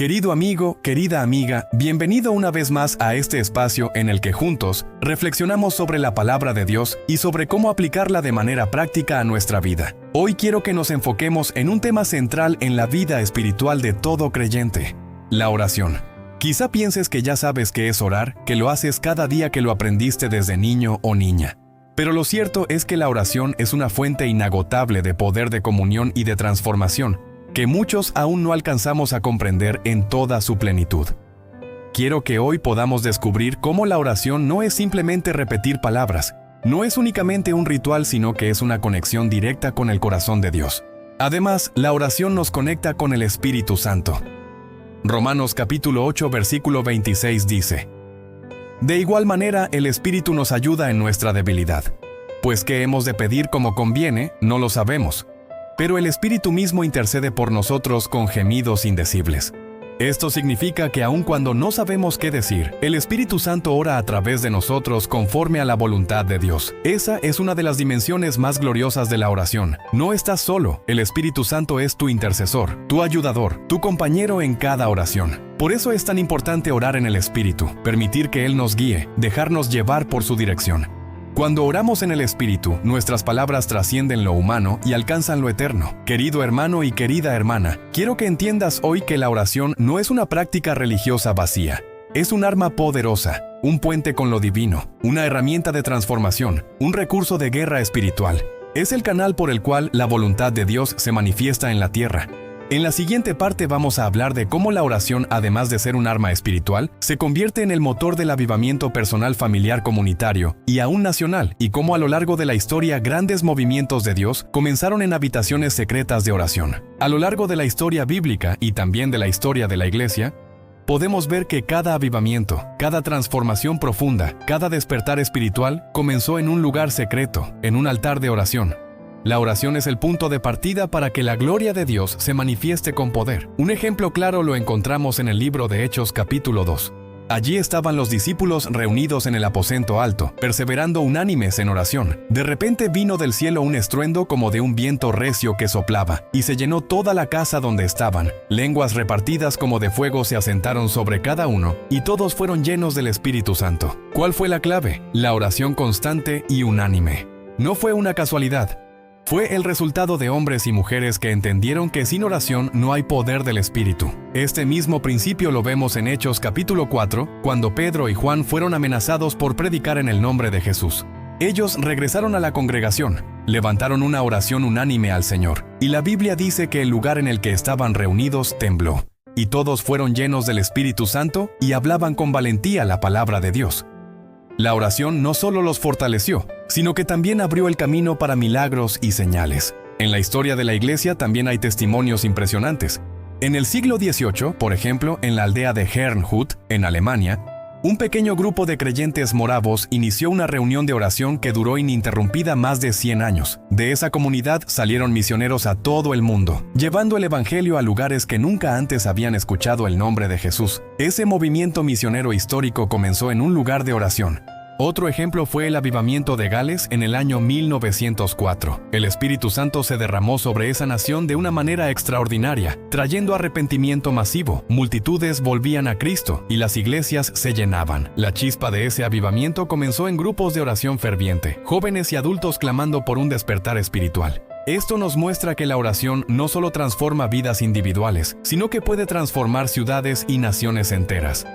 Querido amigo, querida amiga, bienvenido una vez más a este espacio en el que juntos reflexionamos sobre la palabra de Dios y sobre cómo aplicarla de manera práctica a nuestra vida. Hoy quiero que nos enfoquemos en un tema central en la vida espiritual de todo creyente: la oración. Quizá pienses que ya sabes qué es orar, que lo haces cada día, que lo aprendiste desde niño o niña. Pero lo cierto es que la oración es una fuente inagotable de poder de comunión y de transformación, que muchos aún no alcanzamos a comprender en toda su plenitud. Quiero que hoy podamos descubrir cómo la oración no es simplemente repetir palabras, no es únicamente un ritual, sino que es una conexión directa con el corazón de Dios. Además, la oración nos conecta con el Espíritu Santo. Romanos capítulo 8, versículo 26 dice: De igual manera, el Espíritu nos ayuda en nuestra debilidad. Pues qué hemos de pedir como conviene, no lo sabemos. Pero el Espíritu mismo intercede por nosotros con gemidos indecibles. Esto significa que aun cuando no sabemos qué decir, el Espíritu Santo ora a través de nosotros conforme a la voluntad de Dios. Esa es una de las dimensiones más gloriosas de la oración. No estás solo, el Espíritu Santo es tu intercesor, tu ayudador, tu compañero en cada oración. Por eso es tan importante orar en el Espíritu, permitir que Él nos guíe, dejarnos llevar por su dirección. Cuando oramos en el Espíritu, nuestras palabras trascienden lo humano y alcanzan lo eterno. Querido hermano y querida hermana, quiero que entiendas hoy que la oración no es una práctica religiosa vacía. Es un arma poderosa, un puente con lo divino, una herramienta de transformación, un recurso de guerra espiritual. Es el canal por el cual la voluntad de Dios se manifiesta en la tierra. En la siguiente parte vamos a hablar de cómo la oración, además de ser un arma espiritual, se convierte en el motor del avivamiento personal, familiar, comunitario y aún nacional, y cómo a lo largo de la historia grandes movimientos de Dios comenzaron en habitaciones secretas de oración. A lo largo de la historia bíblica y también de la historia de la Iglesia, podemos ver que cada avivamiento, cada transformación profunda, cada despertar espiritual comenzó en un lugar secreto, en un altar de oración. La oración es el punto de partida para que la gloria de Dios se manifieste con poder. Un ejemplo claro lo encontramos en el libro de Hechos capítulo 2. Allí estaban los discípulos reunidos en el aposento alto, perseverando unánimes en oración. De repente vino del cielo un estruendo como de un viento recio que soplaba, y se llenó toda la casa donde estaban. Lenguas repartidas como de fuego se asentaron sobre cada uno, y todos fueron llenos del Espíritu Santo. ¿Cuál fue la clave? La oración constante y unánime. No fue una casualidad. Fue el resultado de hombres y mujeres que entendieron que sin oración no hay poder del Espíritu. Este mismo principio lo vemos en Hechos capítulo 4, cuando Pedro y Juan fueron amenazados por predicar en el nombre de Jesús. Ellos regresaron a la congregación, levantaron una oración unánime al Señor, y la Biblia dice que el lugar en el que estaban reunidos tembló, y todos fueron llenos del Espíritu Santo y hablaban con valentía la palabra de Dios. La oración no solo los fortaleció, sino que también abrió el camino para milagros y señales. En la historia de la Iglesia también hay testimonios impresionantes. En el siglo XVIII, por ejemplo, en la aldea de Herrnhut, en Alemania, un pequeño grupo de creyentes moravos inició una reunión de oración que duró ininterrumpida más de 100 años. De esa comunidad salieron misioneros a todo el mundo, llevando el evangelio a lugares que nunca antes habían escuchado el nombre de Jesús. Ese movimiento misionero histórico comenzó en un lugar de oración. Otro ejemplo fue el avivamiento de Gales en el año 1904. El Espíritu Santo se derramó sobre esa nación de una manera extraordinaria, trayendo arrepentimiento masivo. Multitudes volvían a Cristo y las iglesias se llenaban. La chispa de ese avivamiento comenzó en grupos de oración ferviente, jóvenes y adultos clamando por un despertar espiritual. Esto nos muestra que la oración no solo transforma vidas individuales, sino que puede transformar ciudades y naciones enteras.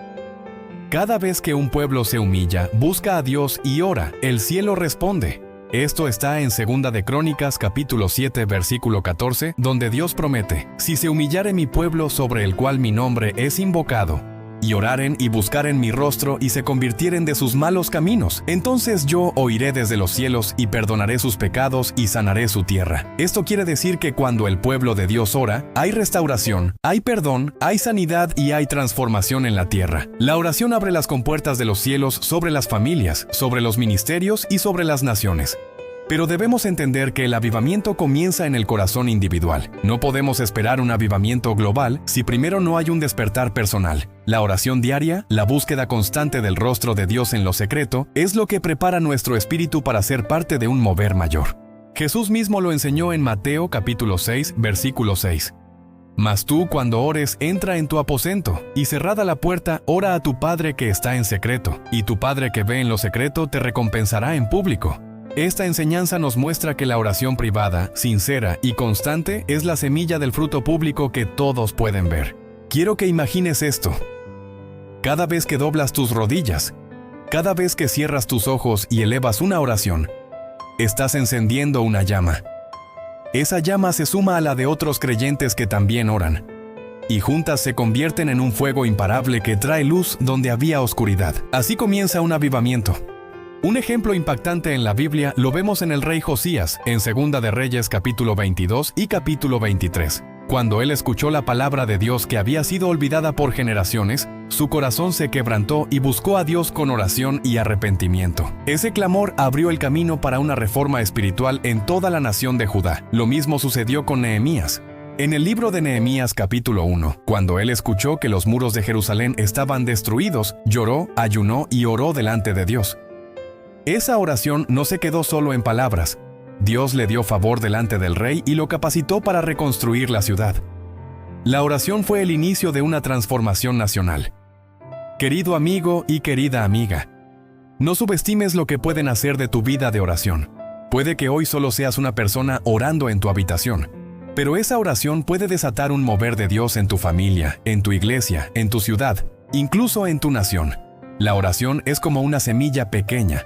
Cada vez que un pueblo se humilla, busca a Dios y ora, el cielo responde. Esto está en 2 de Crónicas capítulo 7 versículo 14, donde Dios promete: si se humillare mi pueblo sobre el cual mi nombre es invocado, y oraren y buscaren mi rostro y se convirtieren de sus malos caminos, entonces yo oiré desde los cielos y perdonaré sus pecados y sanaré su tierra. Esto quiere decir que cuando el pueblo de Dios ora, hay restauración, hay perdón, hay sanidad y hay transformación en la tierra. La oración abre las compuertas de los cielos sobre las familias, sobre los ministerios y sobre las naciones. Pero debemos entender que el avivamiento comienza en el corazón individual. No podemos esperar un avivamiento global si primero no hay un despertar personal. La oración diaria, la búsqueda constante del rostro de Dios en lo secreto, es lo que prepara nuestro espíritu para ser parte de un mover mayor. Jesús mismo lo enseñó en Mateo capítulo 6, versículo 6. Mas tú, cuando ores, entra en tu aposento, y cerrada la puerta, ora a tu Padre que está en secreto, y tu Padre que ve en lo secreto te recompensará en público. Esta enseñanza nos muestra que la oración privada, sincera y constante es la semilla del fruto público que todos pueden ver. Quiero que imagines esto. Cada vez que doblas tus rodillas, cada vez que cierras tus ojos y elevas una oración, estás encendiendo una llama. Esa llama se suma a la de otros creyentes que también oran, y juntas se convierten en un fuego imparable que trae luz donde había oscuridad. Así comienza un avivamiento. Un ejemplo impactante en la Biblia lo vemos en el rey Josías, en 2 de Reyes capítulo 22 y capítulo 23. Cuando él escuchó la palabra de Dios que había sido olvidada por generaciones, su corazón se quebrantó y buscó a Dios con oración y arrepentimiento. Ese clamor abrió el camino para una reforma espiritual en toda la nación de Judá. Lo mismo sucedió con Nehemías. En el libro de Nehemías capítulo 1, cuando él escuchó que los muros de Jerusalén estaban destruidos, lloró, ayunó y oró delante de Dios. Esa oración no se quedó solo en palabras. Dios le dio favor delante del rey y lo capacitó para reconstruir la ciudad. La oración fue el inicio de una transformación nacional. Querido amigo y querida amiga, no subestimes lo que pueden hacer de tu vida de oración. Puede que hoy solo seas una persona orando en tu habitación, pero esa oración puede desatar un mover de Dios en tu familia, en tu iglesia, en tu ciudad, incluso en tu nación. La oración es como una semilla pequeña,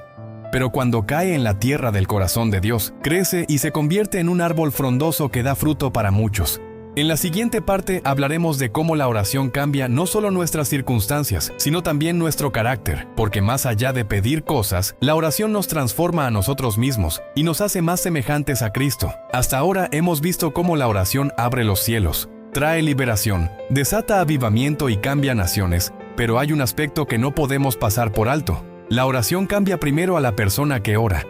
pero cuando cae en la tierra del corazón de Dios, crece y se convierte en un árbol frondoso que da fruto para muchos. En la siguiente parte hablaremos de cómo la oración cambia no solo nuestras circunstancias, sino también nuestro carácter, porque más allá de pedir cosas, la oración nos transforma a nosotros mismos y nos hace más semejantes a Cristo. Hasta ahora hemos visto cómo la oración abre los cielos, trae liberación, desata avivamiento y cambia naciones, pero hay un aspecto que no podemos pasar por alto. La oración cambia primero a la persona que ora.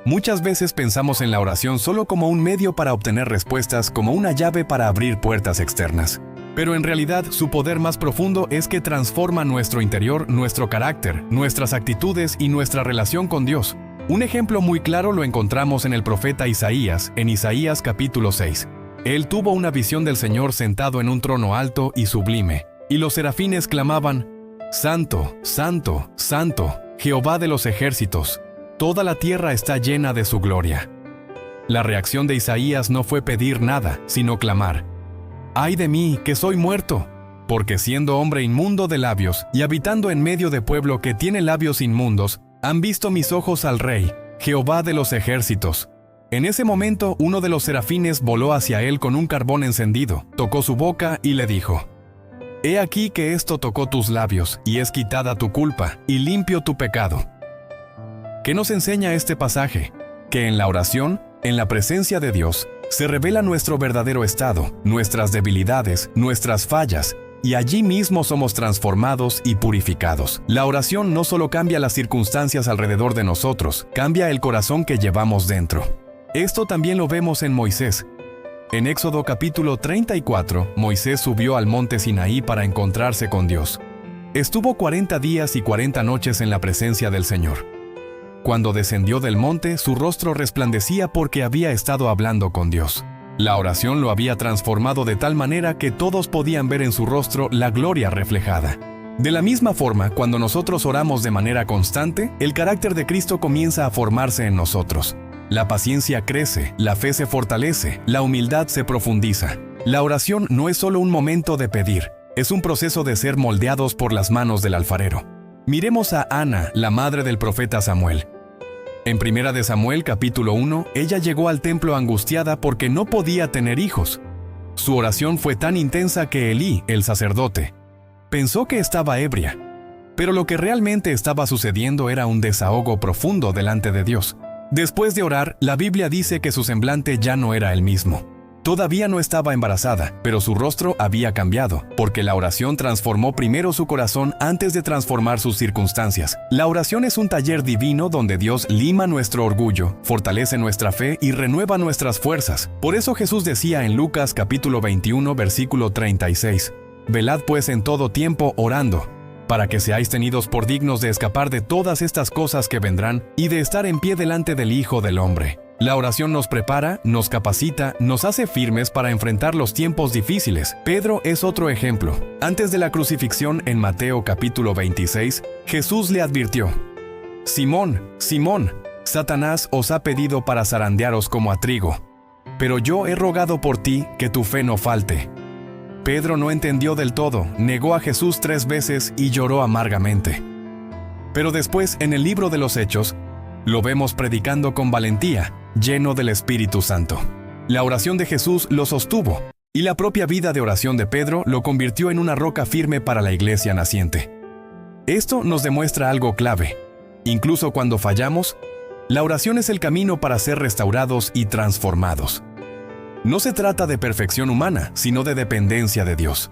Muchas veces pensamos en la oración solo como un medio para obtener respuestas, como una llave para abrir puertas externas. Pero en realidad, su poder más profundo es que transforma nuestro interior, nuestro carácter, nuestras actitudes y nuestra relación con Dios. Un ejemplo muy claro lo encontramos en el profeta Isaías, en Isaías capítulo 6. Él tuvo una visión del Señor sentado en un trono alto y sublime, y los serafines clamaban: Santo, Santo, Santo, Jehová de los ejércitos, toda la tierra está llena de su gloria. La reacción de Isaías no fue pedir nada, sino clamar: ¡Ay de mí, que soy muerto! Porque siendo hombre inmundo de labios y habitando en medio de pueblo que tiene labios inmundos, han visto mis ojos al Rey, Jehová de los ejércitos. En ese momento, uno de los serafines voló hacia él con un carbón encendido, tocó su boca y le dijo: He aquí que esto tocó tus labios, y es quitada tu culpa, y limpio tu pecado. ¿Qué nos enseña este pasaje? Que en la oración, en la presencia de Dios, se revela nuestro verdadero estado, nuestras debilidades, nuestras fallas, y allí mismo somos transformados y purificados. La oración no solo cambia las circunstancias alrededor de nosotros, cambia el corazón que llevamos dentro. Esto también lo vemos en Moisés. En Éxodo capítulo 34, Moisés subió al monte Sinaí para encontrarse con Dios. Estuvo 40 días y 40 noches en la presencia del Señor. Cuando descendió del monte, su rostro resplandecía porque había estado hablando con Dios. La oración lo había transformado de tal manera que todos podían ver en su rostro la gloria reflejada. De la misma forma, cuando nosotros oramos de manera constante, el carácter de Cristo comienza a formarse en nosotros. La paciencia crece, la fe se fortalece, la humildad se profundiza. La oración no es solo un momento de pedir, es un proceso de ser moldeados por las manos del alfarero. Miremos a Ana, la madre del profeta Samuel. En 1 de Samuel capítulo 1, ella llegó al templo angustiada porque no podía tener hijos. Su oración fue tan intensa que Elí, el sacerdote, pensó que estaba ebria. Pero lo que realmente estaba sucediendo era un desahogo profundo delante de Dios. Después de orar, la Biblia dice que su semblante ya no era el mismo. Todavía no estaba embarazada, pero su rostro había cambiado, porque la oración transformó primero su corazón antes de transformar sus circunstancias. La oración es un taller divino donde Dios lima nuestro orgullo, fortalece nuestra fe y renueva nuestras fuerzas. Por eso Jesús decía en Lucas capítulo 21, versículo 36, «Velad pues en todo tiempo orando, para que seáis tenidos por dignos de escapar de todas estas cosas que vendrán y de estar en pie delante del Hijo del Hombre». La oración nos prepara, nos capacita, nos hace firmes para enfrentar los tiempos difíciles. Pedro es otro ejemplo. Antes de la crucifixión en Mateo capítulo 26, Jesús le advirtió: Simón, Simón, Satanás os ha pedido para zarandearos como a trigo, pero yo he rogado por ti que tu fe no falte. Pedro no entendió del todo, negó a Jesús 3 veces y lloró amargamente. Pero después, en el libro de los Hechos, lo vemos predicando con valentía, lleno del Espíritu Santo. La oración de Jesús lo sostuvo, y la propia vida de oración de Pedro lo convirtió en una roca firme para la iglesia naciente. Esto nos demuestra algo clave. Incluso cuando fallamos, la oración es el camino para ser restaurados y transformados. No se trata de perfección humana, sino de dependencia de Dios.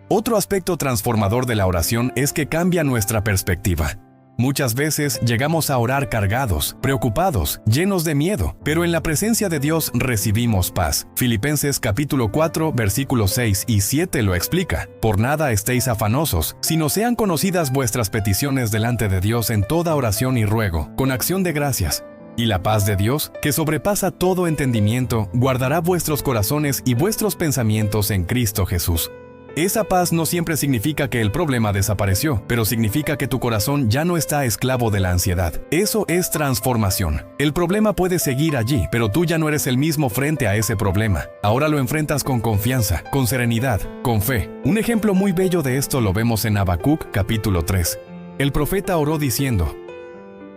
Otro aspecto transformador de la oración es que cambia nuestra perspectiva. Muchas veces llegamos a orar cargados, preocupados, llenos de miedo, pero en la presencia de Dios recibimos paz. Filipenses capítulo 4, versículos 6 y 7 lo explica. Por nada estéis afanosos, sino sean conocidas vuestras peticiones delante de Dios en toda oración y ruego, con acción de gracias. Y la paz de Dios, que sobrepasa todo entendimiento, guardará vuestros corazones y vuestros pensamientos en Cristo Jesús. Esa paz no siempre significa que el problema desapareció, pero significa que tu corazón ya no está esclavo de la ansiedad. Eso es transformación. El problema puede seguir allí, pero tú ya no eres el mismo frente a ese problema. Ahora lo enfrentas con confianza, con serenidad, con fe. Un ejemplo muy bello de esto lo vemos en Habacuc capítulo 3. El profeta oró diciendo: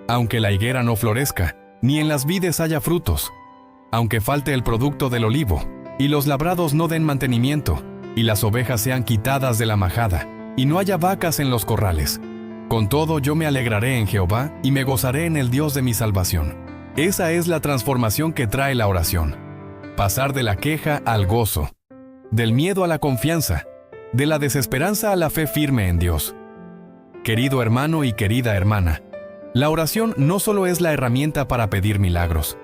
Aunque la higuera no florezca, ni en las vides haya frutos, aunque falte el producto del olivo, y los labrados no den mantenimiento, y las ovejas sean quitadas de la majada, y no haya vacas en los corrales. Con todo yo me alegraré en Jehová, y me gozaré en el Dios de mi salvación. Esa es la transformación que trae la oración. Pasar de la queja al gozo, del miedo a la confianza, de la desesperanza a la fe firme en Dios. Querido hermano y querida hermana, la oración no solo es la herramienta para pedir milagros.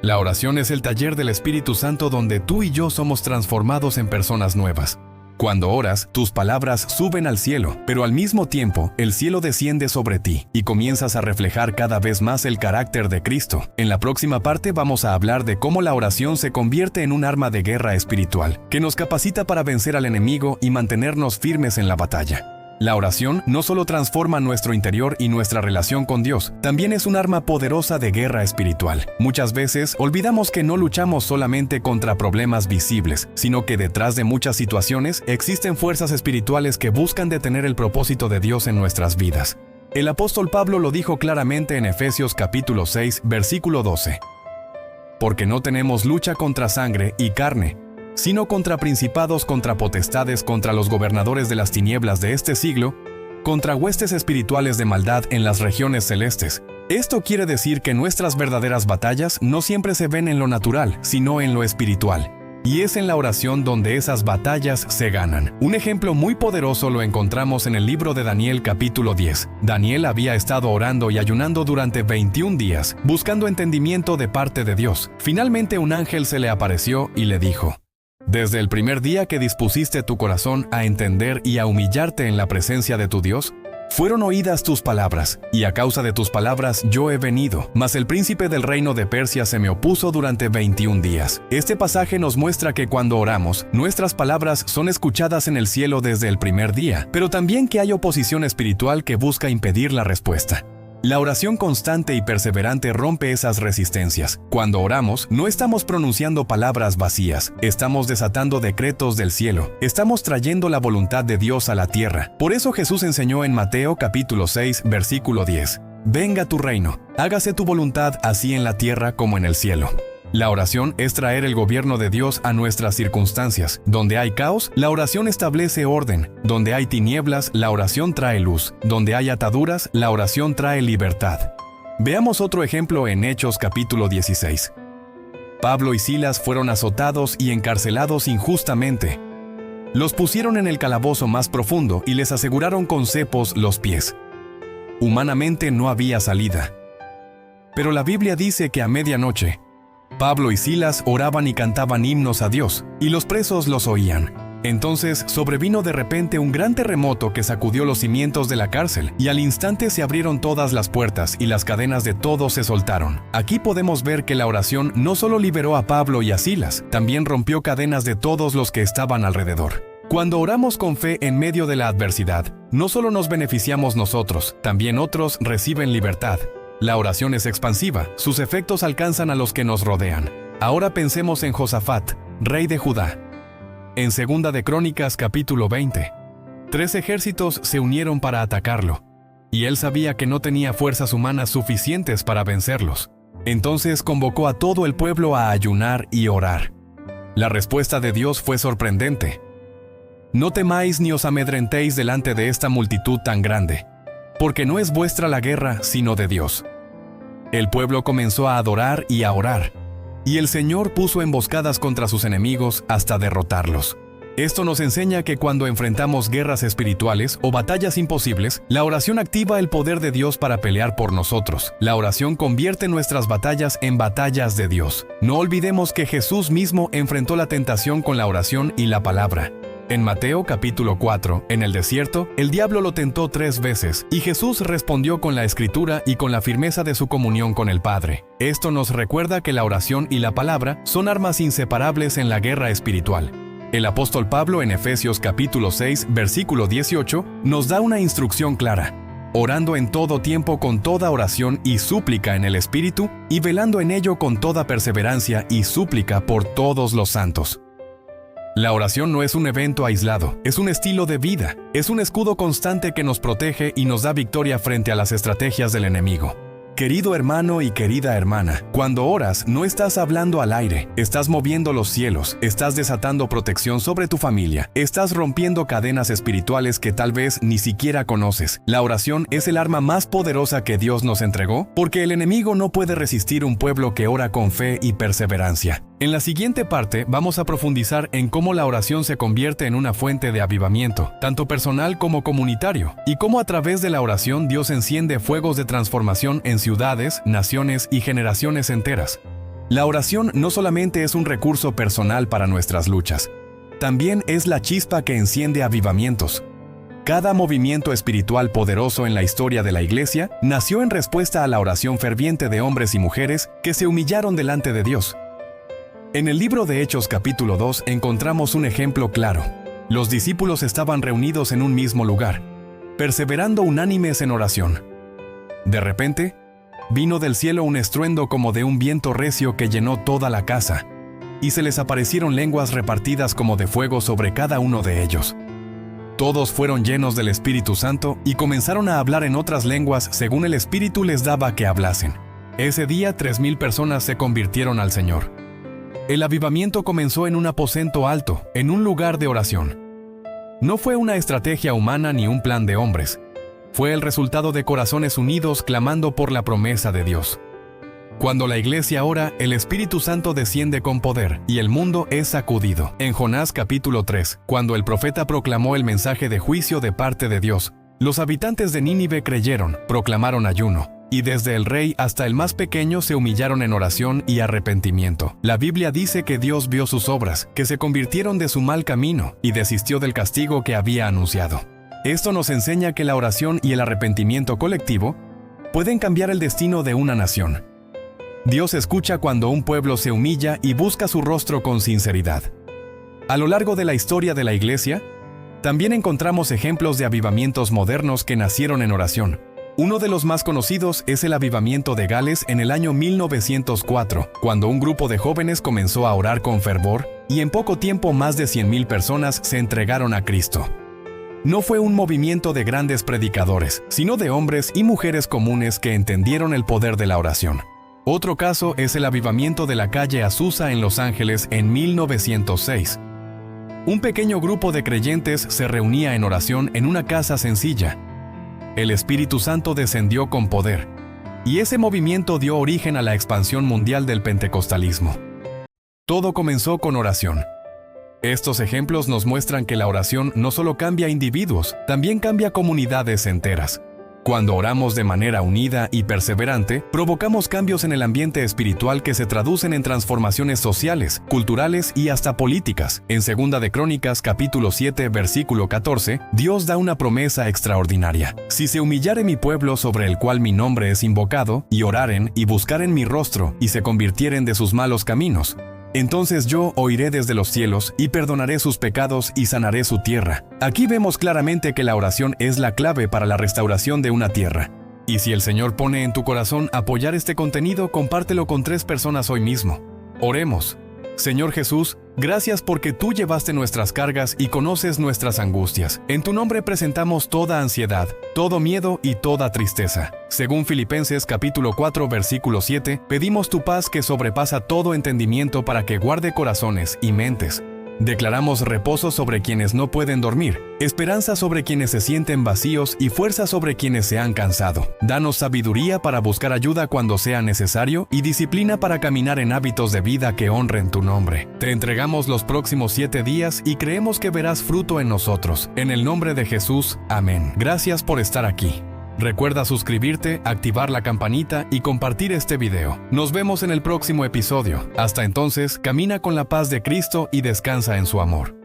La oración es el taller del Espíritu Santo donde tú y yo somos transformados en personas nuevas. Cuando oras, tus palabras suben al cielo, pero al mismo tiempo, el cielo desciende sobre ti y comienzas a reflejar cada vez más el carácter de Cristo. En la próxima parte vamos a hablar de cómo la oración se convierte en un arma de guerra espiritual, que nos capacita para vencer al enemigo y mantenernos firmes en la batalla. La oración no solo transforma nuestro interior y nuestra relación con Dios, también es un arma poderosa de guerra espiritual. Muchas veces olvidamos que no luchamos solamente contra problemas visibles, sino que detrás de muchas situaciones existen fuerzas espirituales que buscan detener el propósito de Dios en nuestras vidas. El apóstol Pablo lo dijo claramente en Efesios capítulo 6, versículo 12. Porque no tenemos lucha contra sangre y carne, sino contra principados, contra potestades, contra los gobernadores de las tinieblas de este siglo, contra huestes espirituales de maldad en las regiones celestes. Esto quiere decir que nuestras verdaderas batallas no siempre se ven en lo natural, sino en lo espiritual. Y es en la oración donde esas batallas se ganan. Un ejemplo muy poderoso lo encontramos en el libro de Daniel capítulo 10. Daniel había estado orando y ayunando durante 21 días, buscando entendimiento de parte de Dios. Finalmente un ángel se le apareció y le dijo: Desde el primer día que dispusiste tu corazón a entender y a humillarte en la presencia de tu Dios, fueron oídas tus palabras, y a causa de tus palabras yo he venido, mas el príncipe del reino de Persia se me opuso durante 21 días. Este pasaje nos muestra que cuando oramos, nuestras palabras son escuchadas en el cielo desde el primer día, pero también que hay oposición espiritual que busca impedir la respuesta. La oración constante y perseverante rompe esas resistencias. Cuando oramos, no estamos pronunciando palabras vacías, estamos desatando decretos del cielo, estamos trayendo la voluntad de Dios a la tierra. Por eso Jesús enseñó en Mateo capítulo 6, versículo 10: Venga tu reino, hágase tu voluntad así en la tierra como en el cielo. La oración es traer el gobierno de Dios a nuestras circunstancias. Donde hay caos, la oración establece orden. Donde hay tinieblas, la oración trae luz. Donde hay ataduras, la oración trae libertad. Veamos otro ejemplo en Hechos capítulo 16. Pablo y Silas fueron azotados y encarcelados injustamente. Los pusieron en el calabozo más profundo y les aseguraron con cepos los pies. Humanamente no había salida. Pero la Biblia dice que a medianoche, Pablo y Silas oraban y cantaban himnos a Dios, y los presos los oían. Entonces sobrevino de repente un gran terremoto que sacudió los cimientos de la cárcel, y al instante se abrieron todas las puertas y las cadenas de todos se soltaron. Aquí podemos ver que la oración no solo liberó a Pablo y a Silas, también rompió cadenas de todos los que estaban alrededor. Cuando oramos con fe en medio de la adversidad, no solo nos beneficiamos nosotros, también otros reciben libertad. La oración es expansiva, sus efectos alcanzan a los que nos rodean. Ahora pensemos en Josafat, rey de Judá. En 2 de Crónicas capítulo 20, 3 ejércitos se unieron para atacarlo, y él sabía que no tenía fuerzas humanas suficientes para vencerlos. Entonces convocó a todo el pueblo a ayunar y orar. La respuesta de Dios fue sorprendente. No temáis ni os amedrentéis delante de esta multitud tan grande, porque no es vuestra la guerra, sino de Dios. El pueblo comenzó a adorar y a orar, y el Señor puso emboscadas contra sus enemigos hasta derrotarlos. Esto nos enseña que cuando enfrentamos guerras espirituales o batallas imposibles, la oración activa el poder de Dios para pelear por nosotros. La oración convierte nuestras batallas en batallas de Dios. No olvidemos que Jesús mismo enfrentó la tentación con la oración y la palabra. En Mateo capítulo 4, en el desierto, el diablo lo tentó 3 veces, y Jesús respondió con la Escritura y con la firmeza de su comunión con el Padre. Esto nos recuerda que la oración y la palabra son armas inseparables en la guerra espiritual. El apóstol Pablo en Efesios capítulo 6, versículo 18, nos da una instrucción clara: orando en todo tiempo con toda oración y súplica en el Espíritu, y velando en ello con toda perseverancia y súplica por todos los santos. La oración no es un evento aislado, es un estilo de vida, es un escudo constante que nos protege y nos da victoria frente a las estrategias del enemigo. Querido hermano y querida hermana, cuando oras no estás hablando al aire, estás moviendo los cielos, estás desatando protección sobre tu familia, estás rompiendo cadenas espirituales que tal vez ni siquiera conoces. La oración es el arma más poderosa que Dios nos entregó, porque el enemigo no puede resistir un pueblo que ora con fe y perseverancia. En la siguiente parte vamos a profundizar en cómo la oración se convierte en una fuente de avivamiento, tanto personal como comunitario, y cómo a través de la oración Dios enciende fuegos de transformación en ciudades, naciones y generaciones enteras. La oración no solamente es un recurso personal para nuestras luchas, también es la chispa que enciende avivamientos. Cada movimiento espiritual poderoso en la historia de la Iglesia nació en respuesta a la oración ferviente de hombres y mujeres que se humillaron delante de Dios. En el libro de Hechos capítulo 2 encontramos un ejemplo claro. Los discípulos estaban reunidos en un mismo lugar, perseverando unánimes en oración. De repente, vino del cielo un estruendo como de un viento recio que llenó toda la casa, y se les aparecieron lenguas repartidas como de fuego sobre cada uno de ellos. Todos fueron llenos del Espíritu Santo y comenzaron a hablar en otras lenguas según el Espíritu les daba que hablasen. Ese día 3,000 personas se convirtieron al Señor. El avivamiento comenzó en un aposento alto, en un lugar de oración. No fue una estrategia humana ni un plan de hombres. Fue el resultado de corazones unidos clamando por la promesa de Dios. Cuando la iglesia ora, el Espíritu Santo desciende con poder y el mundo es sacudido. En Jonás capítulo 3, cuando el profeta proclamó el mensaje de juicio de parte de Dios, los habitantes de Nínive creyeron, proclamaron ayuno, y desde el rey hasta el más pequeño se humillaron en oración y arrepentimiento. La Biblia dice que Dios vio sus obras, que se convirtieron de su mal camino y desistió del castigo que había anunciado. Esto nos enseña que la oración y el arrepentimiento colectivo pueden cambiar el destino de una nación. Dios escucha cuando un pueblo se humilla y busca su rostro con sinceridad. A lo largo de la historia de la Iglesia, también encontramos ejemplos de avivamientos modernos que nacieron en oración. Uno de los más conocidos es el avivamiento de Gales en el año 1904, cuando un grupo de jóvenes comenzó a orar con fervor y en poco tiempo más de 100,000 personas se entregaron a Cristo. No fue un movimiento de grandes predicadores, sino de hombres y mujeres comunes que entendieron el poder de la oración. Otro caso es el avivamiento de la calle Azusa en Los Ángeles en 1906. Un pequeño grupo de creyentes se reunía en oración en una casa sencilla. El Espíritu Santo descendió con poder, y ese movimiento dio origen a la expansión mundial del pentecostalismo. Todo comenzó con oración. Estos ejemplos nos muestran que la oración no solo cambia individuos, también cambia comunidades enteras. Cuando oramos de manera unida y perseverante, provocamos cambios en el ambiente espiritual que se traducen en transformaciones sociales, culturales y hasta políticas. En 2 de Crónicas, capítulo 7, versículo 14, Dios da una promesa extraordinaria. Si se humillare mi pueblo sobre el cual mi nombre es invocado, y oraren y buscaren mi rostro, y se convirtieren de sus malos caminos, entonces yo oiré desde los cielos y perdonaré sus pecados y sanaré su tierra. Aquí vemos claramente que la oración es la clave para la restauración de una tierra. Y si el Señor pone en tu corazón apoyar este contenido, compártelo con 3 personas hoy mismo. Oremos. Señor Jesús, gracias porque tú llevaste nuestras cargas y conoces nuestras angustias. En tu nombre presentamos toda ansiedad, todo miedo y toda tristeza. Según Filipenses capítulo 4 versículo 7, pedimos tu paz que sobrepasa todo entendimiento para que guarde corazones y mentes. Declaramos reposo sobre quienes no pueden dormir, esperanza sobre quienes se sienten vacíos y fuerza sobre quienes se han cansado. Danos sabiduría para buscar ayuda cuando sea necesario y disciplina para caminar en hábitos de vida que honren tu nombre. Te entregamos los próximos 7 días y creemos que verás fruto en nosotros. En el nombre de Jesús, amén. Gracias por estar aquí. Recuerda suscribirte, activar la campanita y compartir este video. Nos vemos en el próximo episodio. Hasta entonces, camina con la paz de Cristo y descansa en su amor.